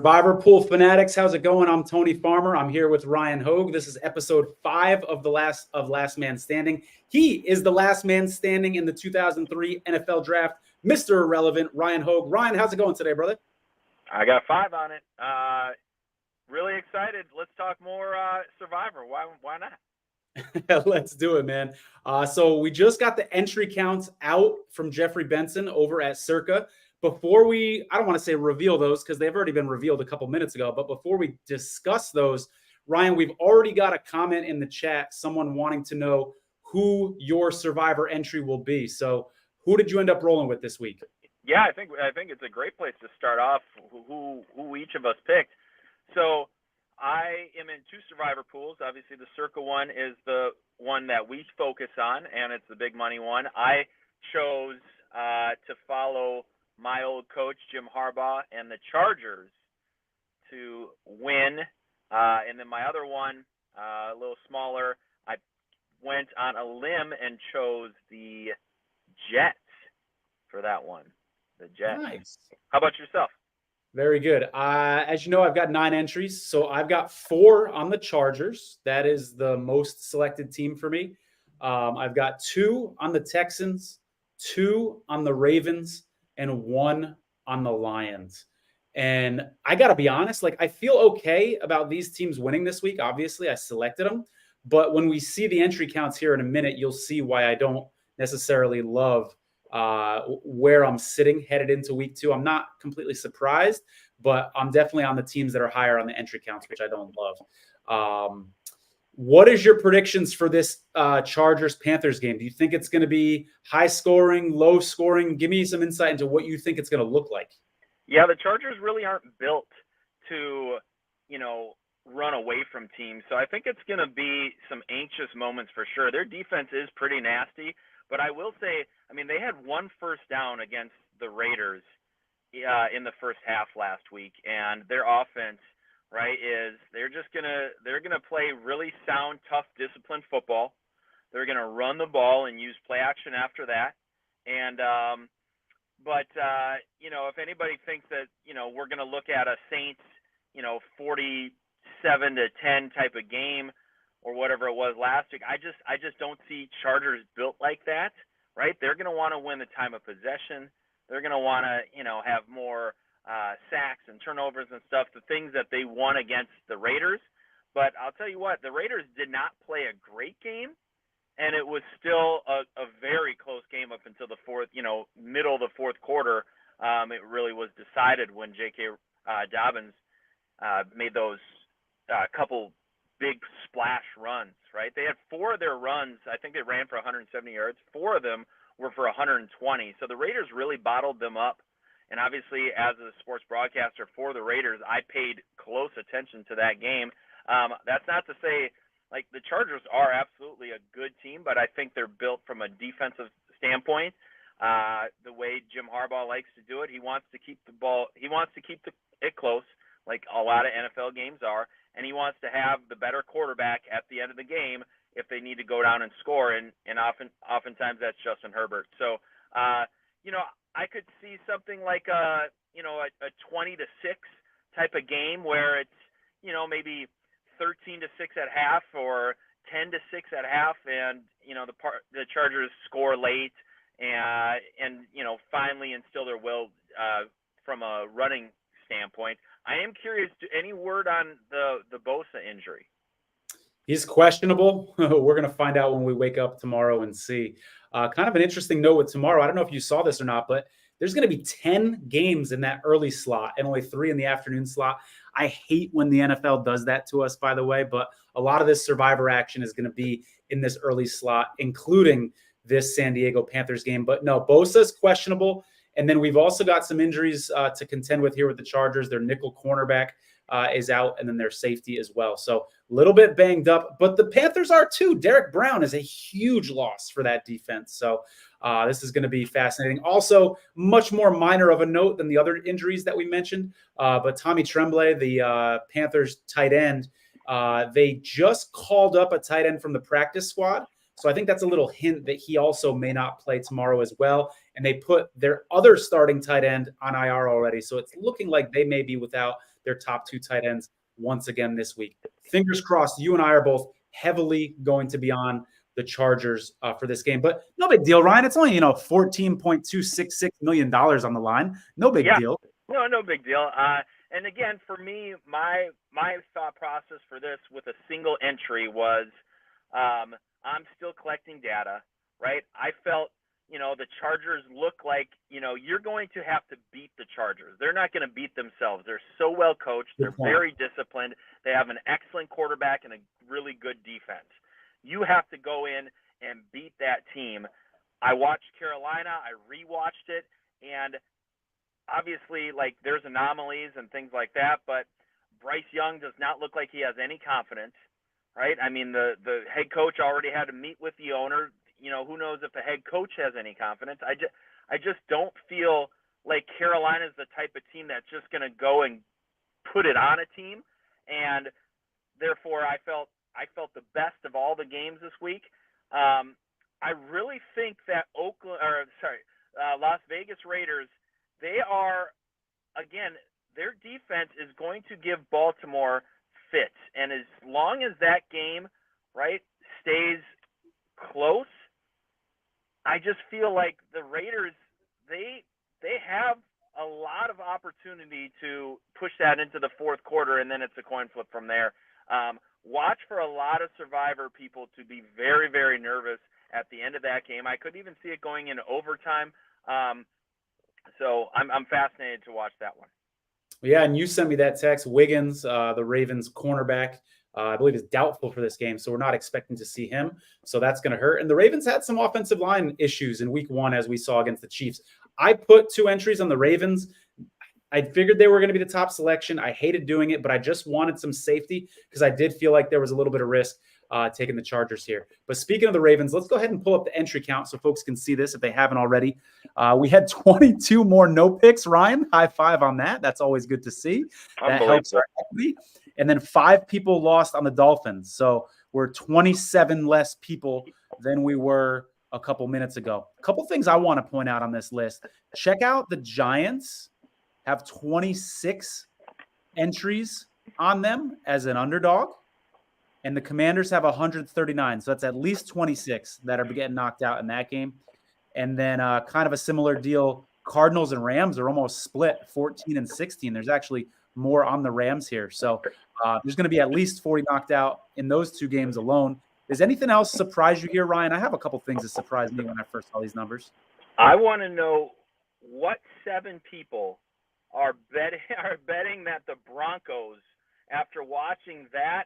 Survivor Pool Fanatics, how's it going? I'm Tony Farmer. I'm here with Ryan Hogue. This is episode 5 of Last Man Standing. He is the last man standing in the 2003 NFL Draft, Mr. Irrelevant, Ryan Hogue. Ryan, how's it going today, brother? I got 5 on it. Really excited. Let's talk more Survivor. Why not? Let's do it, man. So we just got the entry counts out from Jeffrey Benson over at Circa. Before I don't want to say reveal those because they've already been revealed a couple minutes ago, but before we discuss those, Ryan, we've already got a comment in the chat, someone wanting to know who your Survivor entry will be. So who did you end up rolling with this week? Yeah, I think it's a great place to start off who each of us picked. So I am in 2 Survivor pools. Obviously, the Circa one is the one that we focus on, and it's the big money one. I chose to follow my old coach, Jim Harbaugh, and the Chargers to win. And then my other one, a little smaller, I went on a limb and chose the Jets for that one. The Jets. Nice. How about yourself? Very good. As you know, I've got 9 entries. So I've got 4 on the Chargers. That is the most selected team for me. I've got 2 on the Texans, 2 on the Ravens, and 1 on the Lions. And I got to be honest, I feel okay about these teams winning this week. Obviously, I selected them. But when we see the entry counts here in a minute, you'll see why I don't necessarily love where I'm sitting headed into week 2. I'm not completely surprised, but I'm definitely on the teams that are higher on the entry counts, which I don't love. What is your predictions for this Chargers-Panthers game? Do you think it's going to be high scoring, low scoring? Give me some insight into what you think it's going to look like. Yeah, the Chargers really aren't built to, run away from teams. So I think it's going to be some anxious moments for sure. Their defense is pretty nasty, but I will say, they had 1 first down against the Raiders in the first half last week, and their offense, right, is they're gonna play really sound, tough, disciplined football. They're gonna run the ball and use play action after that. And if anybody thinks that we're gonna look at a Saints 47-10 type of game or whatever it was last week, I just don't see Chargers built like that. Right? They're going to want to win the time of possession. They're going to want to, have more sacks and turnovers and stuff, the things that they won against the Raiders. But I'll tell you what, the Raiders did not play a great game, and it was still a very close game up until the middle of the fourth quarter. It really was decided when J.K. Dobbins made those couple big splash runs, right? They had 4 of their runs. I think they ran for 170 yards. 4 of them were for 120. So the Raiders really bottled them up. And obviously, as a sports broadcaster for the Raiders, I paid close attention to that game. That's not to say, the Chargers are absolutely a good team, but I think they're built from a defensive standpoint. The way Jim Harbaugh likes to do it, he wants to keep the ball, he wants to keep it close, like a lot of NFL games are. And he wants to have the better quarterback at the end of the game if they need to go down and score, and oftentimes that's Justin Herbert. So, I could see something like a 20-6 type of game where it's maybe 13-6 at half or 10-6 at half, and the Chargers score late and finally instill their will from a running standpoint. I am curious, any word on the Bosa injury? He's questionable. We're going to find out when we wake up tomorrow and see. Kind of an interesting note with tomorrow. I don't know if you saw this or not, but there's going to be 10 games in that early slot and only 3 in the afternoon slot. I hate when the NFL does that to us, by the way, but a lot of this Survivor action is going to be in this early slot, including this San Diego Panthers game. But no, Bosa's questionable. And then we've also got some injuries to contend with here with the Chargers. Their nickel cornerback is out, and then their safety as well. So a little bit banged up, but the Panthers are too. Derek Brown is a huge loss for that defense. So this is going to be fascinating. Also, much more minor of a note than the other injuries that we mentioned. But Tommy Tremblay, the Panthers tight end, they just called up a tight end from the practice squad. So I think that's a little hint that he also may not play tomorrow as well. And they put their other starting tight end on IR already. So it's looking like they may be without their top 2 tight ends once again this week. Fingers crossed. You and I are both heavily going to be on the Chargers for this game, but no big deal, Ryan. It's only, $14.266 million on the line. No big deal. No big deal. And again, for me, my thought process for this with a single entry was, I'm still collecting data, right? I felt, the Chargers look like, you're going to have to beat the Chargers. They're not going to beat themselves. They're so well coached. They're very disciplined. They have an excellent quarterback and a really good defense. You have to go in and beat that team. I watched Carolina. I rewatched it, and obviously, there's anomalies and things like that, but Bryce Young does not look like he has any confidence, right? I mean, the head coach already had to meet with the owner. Who knows if the head coach has any confidence? I just don't feel like Carolina's the type of team that's just going to go and put it on a team, and therefore I felt the best of all the games this week. I really think that Las Vegas Raiders, they are, again, their defense is going to give Baltimore fits. And as long as that game, right, stays close, I just feel like the Raiders, they have a lot of opportunity to push that into the fourth quarter, and then it's a coin flip from there. Watch for a lot of Survivor people to be very, very nervous at the end of that game. I could even see it going into overtime. So I'm fascinated to watch that one. Yeah, and you sent me that text. Wiggins, the Ravens cornerback, I believe is doubtful for this game, so we're not expecting to see him. So that's going to hurt. And the Ravens had some offensive line issues in week 1, as we saw against the Chiefs. I put 2 entries on the Ravens. I figured they were going to be the top selection. I hated doing it, but I just wanted some safety because I did feel like there was a little bit of risk taking the Chargers here. But speaking of the Ravens, let's go ahead and pull up the entry count so folks can see this if they haven't already. We had 22 more no picks. Ryan, high five on that. That's always good to see. That helps our equity. And then 5 people lost on the Dolphins. So we're 27 less people than we were a couple minutes ago. A couple things I want to point out on this list. Check out the Giants have 26 entries on them as an underdog. And the Commanders have 139. So that's at least 26 that are getting knocked out in that game. And then kind of a similar deal. Cardinals and Rams are almost split 14 and 16. There's actually more on the Rams here. So there's going to be at least 40 knocked out in those 2 games alone. Does anything else surprise you here, Ryan? I have a couple things that surprised me when I first saw these numbers. I want to know what 7 people are betting that the Broncos, after watching that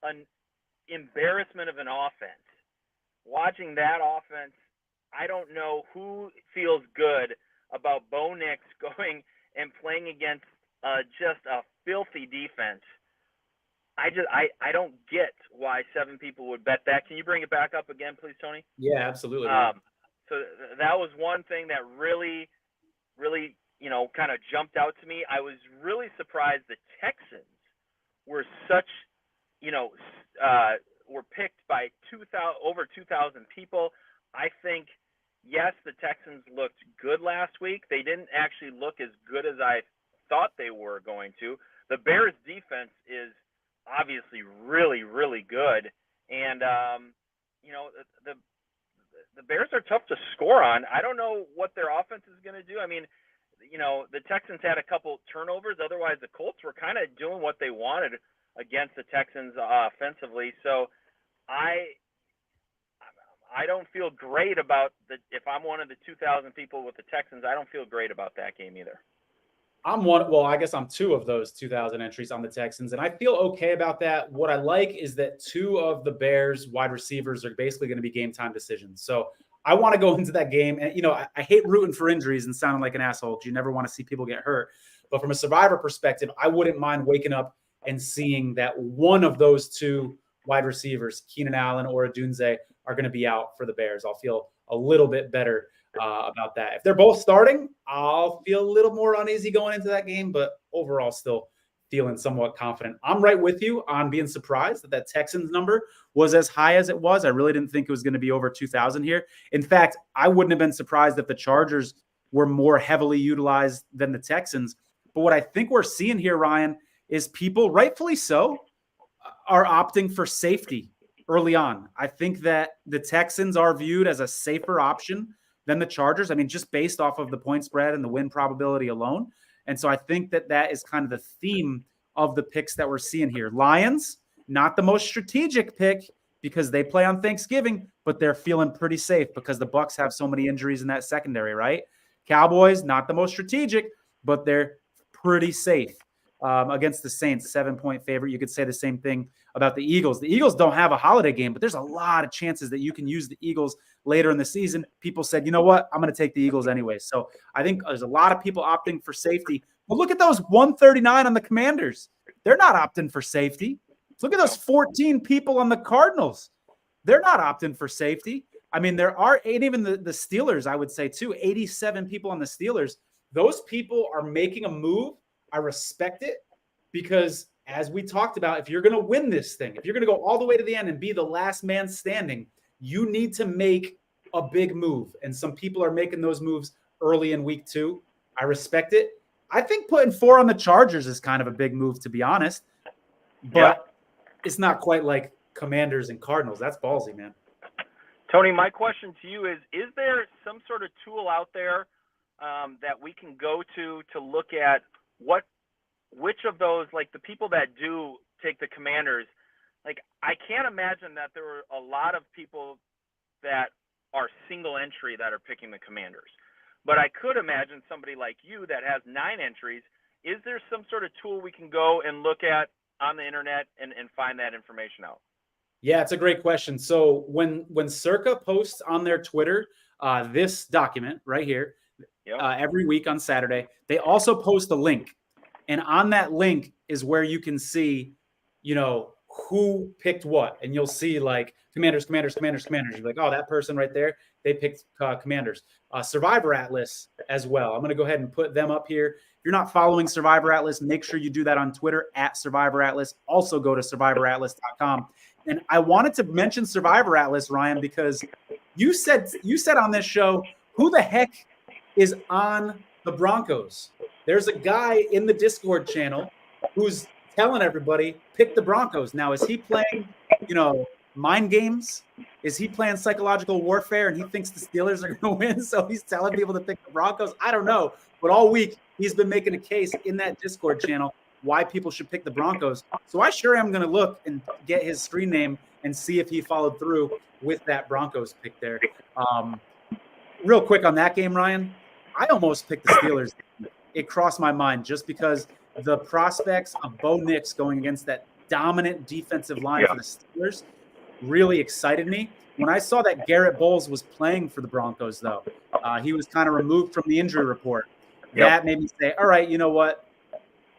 an embarrassment of an offense, watching that offense, I don't know who feels good about Bo Nix going and playing against just a filthy defense. I don't get why 7 people would bet that. Can you bring it back up again, please, Tony? Yeah, absolutely. So that was one thing that really, really, kind of jumped out to me. I was really surprised the Texans were such, were picked by over 2,000 people. I think, yes, the Texans looked good last week. They didn't actually look as good as I thought they were going to. The Bears' defense is obviously really, really good. And, the Bears are tough to score on. I don't know what their offense is going to do. I mean, the Texans had a couple turnovers. Otherwise, the Colts were kind of doing what they wanted against the Texans offensively. So I don't feel great about if I'm one of the 2,000 people with the Texans, I don't feel great about that game either. I guess I'm 2 of those 2,000 entries on the Texans, and I feel okay about that. What I like is that 2 of the Bears wide receivers are basically going to be game time decisions. So I want to go into that game. And, I hate rooting for injuries and sounding like an asshole because you never want to see people get hurt. But from a Survivor perspective, I wouldn't mind waking up and seeing that one of those 2 wide receivers, Keenan Allen or Odunze, are going to be out for the Bears. I'll feel a little bit better about that. If they're both starting, I'll feel a little more uneasy going into that game, but overall still feeling somewhat confident. I'm right with you on being surprised that Texans number was as high as it was. I really didn't think it was going to be over 2,000 here. In fact, I wouldn't have been surprised if the Chargers were more heavily utilized than the Texans. But what I think we're seeing here, Ryan, is people, rightfully so, are opting for safety early on. I think that the Texans are viewed as a safer option than the Chargers. I mean, just based off of the point spread and the win probability alone. And so I think that that is kind of the theme of the picks that we're seeing here. Lions, not the most strategic pick because they play on Thanksgiving, but they're feeling pretty safe because the Bucs have so many injuries in that secondary, right? Cowboys, not the most strategic, but they're pretty safe against the Saints, 7-point favorite. You could say the same thing about the Eagles. The Eagles don't have a holiday game, but there's a lot of chances that you can use the Eagles later in the season. People said, you know what? I'm going to take the Eagles anyway. So I think there's a lot of people opting for safety. But look at those 139 on the Commanders. They're not opting for safety. Look at those 14 people on the Cardinals. They're not opting for safety. I mean, there are, and even the Steelers, I would say too, 87 people on the Steelers. Those people are making a move. I respect it because, as we talked about, if you're going to win this thing, if you're going to go all the way to the end and be the last man standing, you need to make a big move. And some people are making those moves early in week 2. I respect it. I think putting 4 on the Chargers is kind of a big move, to be honest. But it's not quite like Commanders and Cardinals. That's ballsy, man. Tony, my question to you is there some sort of tool out there that we can go to look at which of those, like the people that do take the Commanders, like I can't imagine that there were a lot of people that are single entry that are picking the Commanders. But I could imagine somebody like you that has 9 entries. Is there some sort of tool we can go and look at on the internet and find that information out? Yeah, it's a great question. So when Circa posts on their Twitter this document right here, every week on Saturday, they also post a link. And on that link is where you can see, who picked what. And you'll see like Commanders. You're like, oh, that person right there, they picked Commanders. Survivor Atlas as well. I'm going to go ahead and put them up here. If you're not following Survivor Atlas, make sure you do that on Twitter at Survivor Atlas. Also go to survivoratlas.com. And I wanted to mention Survivor Atlas, Ryan, because you said on this show, who the heck is on the Broncos? There's a guy in the Discord channel who's telling everybody, pick the Broncos. Now, is he playing, mind games? Is he playing psychological warfare and he thinks the Steelers are going to win? So he's telling people to pick the Broncos? I don't know. But all week, he's been making a case in that Discord channel why people should pick the Broncos. So I sure am going to look and get his screen name and see if he followed through with that Broncos pick there. Real quick on that game, Ryan, I almost picked the Steelers. It crossed my mind just because the prospects of Bo Nix going against that dominant defensive line for the Steelers really excited me. When I saw that Garrett Bowles was playing for the Broncos, though, he was kind of removed from the injury report. That made me say, all right, you know what?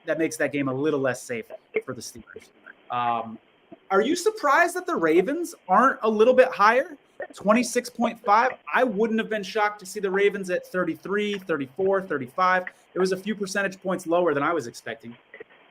That makes that game a little less safe for the Steelers. Are you surprised that the Ravens aren't a little bit higher? 26.5. I wouldn't have been shocked to see the Ravens at 33, 34, 35. It was a few percentage points lower than I was expecting.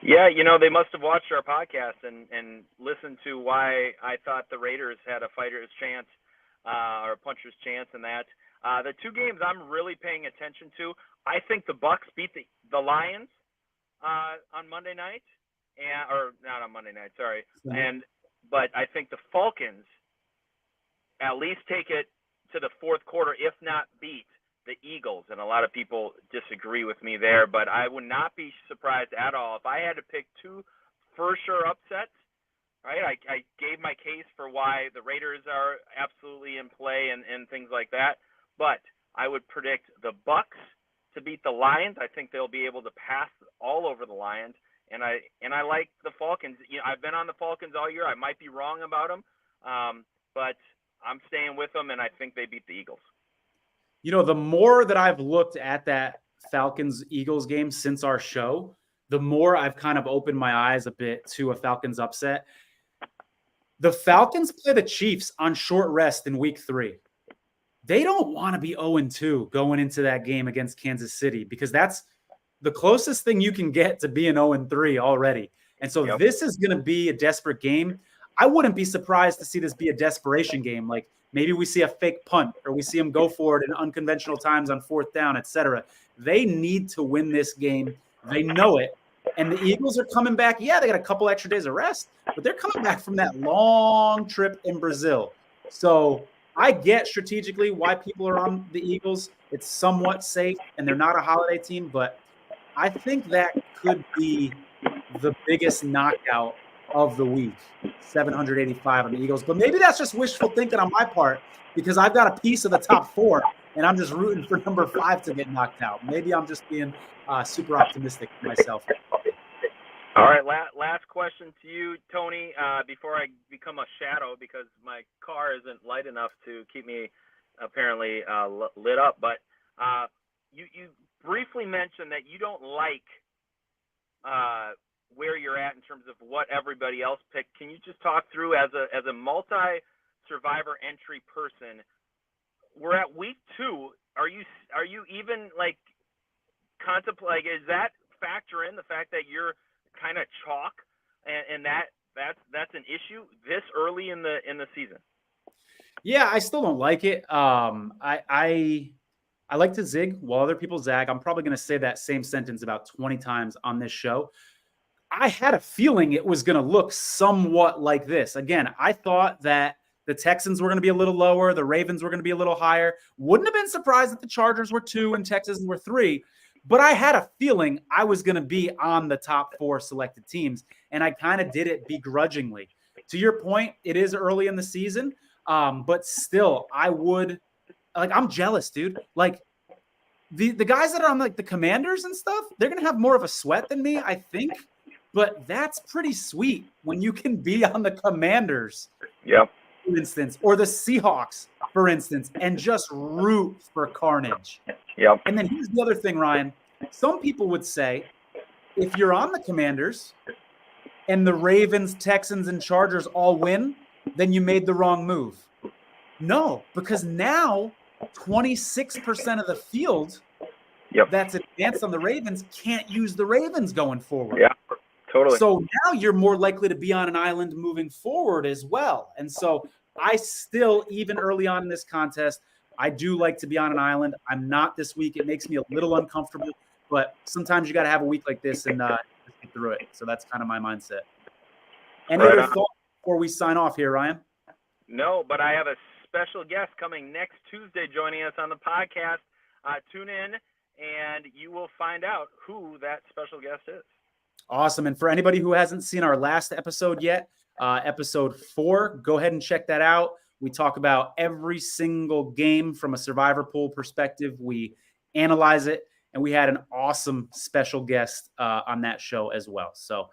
Yeah, they must have watched our podcast and listened to why I thought the Raiders had a fighter's chance or a puncher's chance in that. The 2 games I'm really paying attention to, I think the Bucs beat the Lions on Monday night, or not on Monday night, sorry. But I think the Falcons at least take it to the fourth quarter, if not beat the Eagles. And a lot of people disagree with me there, but I would not be surprised at all if I had to pick 2 for sure upsets. Right, I gave my case for why the Raiders are absolutely in play and things like that. But I would predict the Bucs to beat the Lions. I think they'll be able to pass all over the Lions. And I like the Falcons. I've been on the Falcons all year. I might be wrong about them, but I'm staying with them, and I think they beat the Eagles. The more that I've looked at that Falcons-Eagles game since our show, the more I've kind of opened my eyes a bit to a Falcons upset. The Falcons play the Chiefs on short rest in week 3. They don't want to be 0-2 going into that game against Kansas City because that's the closest thing you can get to being 0-3 already. And so this is going to be a desperate game. I wouldn't be surprised to see this be a desperation game. Like maybe we see a fake punt or we see them go for it in unconventional times on 4th down, etc. They need to win this game. They know it. And the Eagles are coming back. Yeah, they got a couple extra days of rest, but they're coming back from that long trip in Brazil. So I get strategically why people are on the Eagles. It's somewhat safe, and they're not a holiday team, but I think that could be the biggest knockout of the week, 785 on the Eagles. But maybe that's just wishful thinking on my part because I've got a piece of the top 4, and I'm just rooting for number 5 to get knocked out. Maybe I'm just being super optimistic for myself. All right, last question to you, Tony, before I become a shadow because my car isn't light enough to keep me apparently lit up. But you briefly mentioned that you don't like where you're at in terms of what everybody else picked. Can you just talk through as a multi-survivor entry person? We're at week 2. Are you even like contemplate? Is that factor in the fact that you're kind of chalk and that's an issue this early in the season? Yeah, I still don't like it. I like to zig while other people zag. I'm probably going to say that same sentence about 20 times on this show. I had a feeling it was going to look somewhat like this. Again, I thought that the Texans were going to be a little lower. The Ravens were going to be a little higher. Wouldn't have been surprised if the Chargers were 2 and Texans were 3. But I had a feeling I was going to be on the top 4 selected teams, and I kind of did it begrudgingly. To your point, it is early in the season, but still, I'm jealous, dude. Like, the guys that are on, like, the Commanders and stuff, they're going to have more of a sweat than me, I think. But that's pretty sweet when you can be on the Commanders, Yep. for instance, or the Seahawks, for instance, and just root for carnage. Yep. And then here's the other thing, Ryan. Some people would say if you're on the Commanders and the Ravens, Texans, and Chargers all win, then you made the wrong move. No, because now 26% of the field that's advanced on the Ravens can't use the Ravens going forward. Yeah, totally. So now you're more likely to be on an island moving forward as well. And so I still, even early on in this contest, I do like to be on an island. I'm not this week. It makes me a little uncomfortable, but sometimes you got to have a week like this and get through it. So that's kind of my mindset. Any other thoughts before we sign off here, Ryan? No, but I have a special guest coming next Tuesday joining us on the podcast. Tune in, and you will find out who that special guest is. Awesome. And for anybody who hasn't seen our last episode yet, episode 4, go ahead and check that out. We talk about every single game from a survivor pool perspective. We analyze it, and we had an awesome special guest on that show as well. So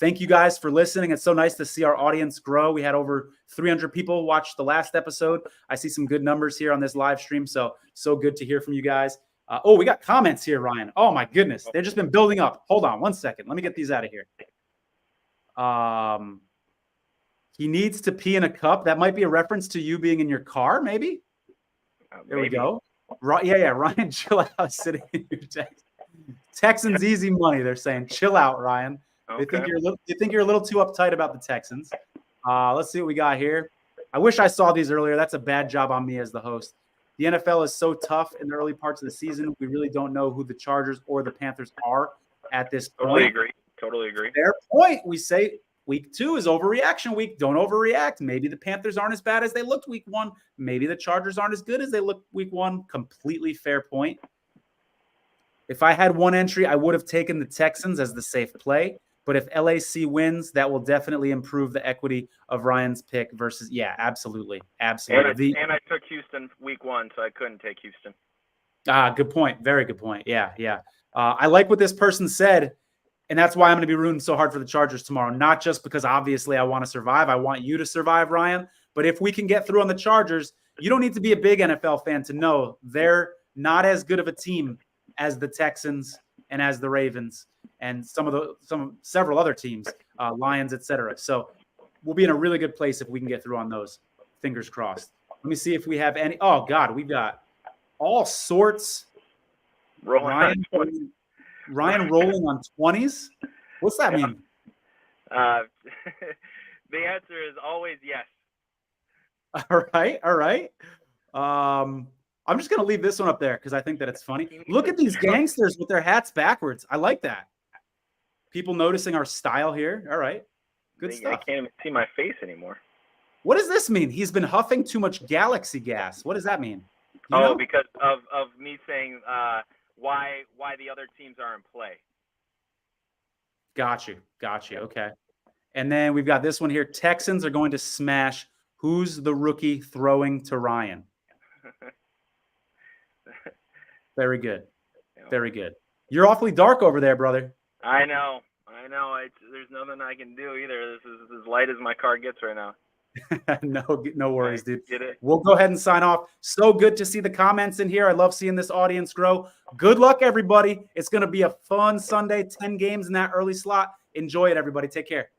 thank you guys for listening. It's so nice to see our audience grow. We had over 300 people watch the last episode. I see some good numbers here on this live stream. So good to hear from you guys. We got comments here, Ryan. Oh, my goodness. They've just been building up. Hold on 1 second. Let me get these out of here. He needs to pee in a cup. That might be a reference to you being in your car, maybe. There we go. Yeah. Ryan, chill out. Sitting in your Texans easy money. They're saying, chill out, Ryan. Okay. They think you're a little too uptight about the Texans. Let's see what we got here. I wish I saw these earlier. That's a bad job on me as the host. The NFL is so tough in the early parts of the season. We really don't know who the Chargers or the Panthers are at this point. Totally agree. Fair point. We say week 2 is overreaction week. Don't overreact. Maybe the Panthers aren't as bad as they looked week 1. Maybe the Chargers aren't as good as they looked week 1. Completely fair point. If I had one entry, I would have taken the Texans as the safe play. But if LAC wins, that will definitely improve the equity of Ryan's pick versus, absolutely. And I took Houston week 1, so I couldn't take Houston. Good point. Very good point. Yeah. I like what this person said, and that's why I'm going to be rooting so hard for the Chargers tomorrow. Not just because obviously I want to survive. I want you to survive, Ryan. But if we can get through on the Chargers, you don't need to be a big NFL fan to know they're not as good of a team as the Texans and as the Ravens and several other teams, Lions, etc. So we'll be in a really good place if we can get through on those. Fingers crossed. Let me see if we have any. Oh God, we've got all sorts. Ryan rolling on 20s. What's that mean? The answer is always yes. All right. I'm just gonna leave this one up there because I think that it's funny. Look at these gangsters with their hats backwards. I like that. People noticing our style here. All right. Good stuff. I can't even see my face anymore. What does this mean? He's been huffing too much Galaxy gas. What does that mean? You know? Because of me saying why the other teams are in play. Got you. Okay. And then we've got this one here. Texans are going to smash. Who's the rookie throwing to Ryan? Very good. Very good. You're awfully dark over there, brother. I know. There's nothing I can do either. This is as light as my car gets right now. No worries, dude. Get it? We'll go ahead and sign off. So good to see the comments in here. I love seeing this audience grow. Good luck, everybody. It's going to be a fun Sunday, 10 games in that early slot. Enjoy it, everybody. Take care.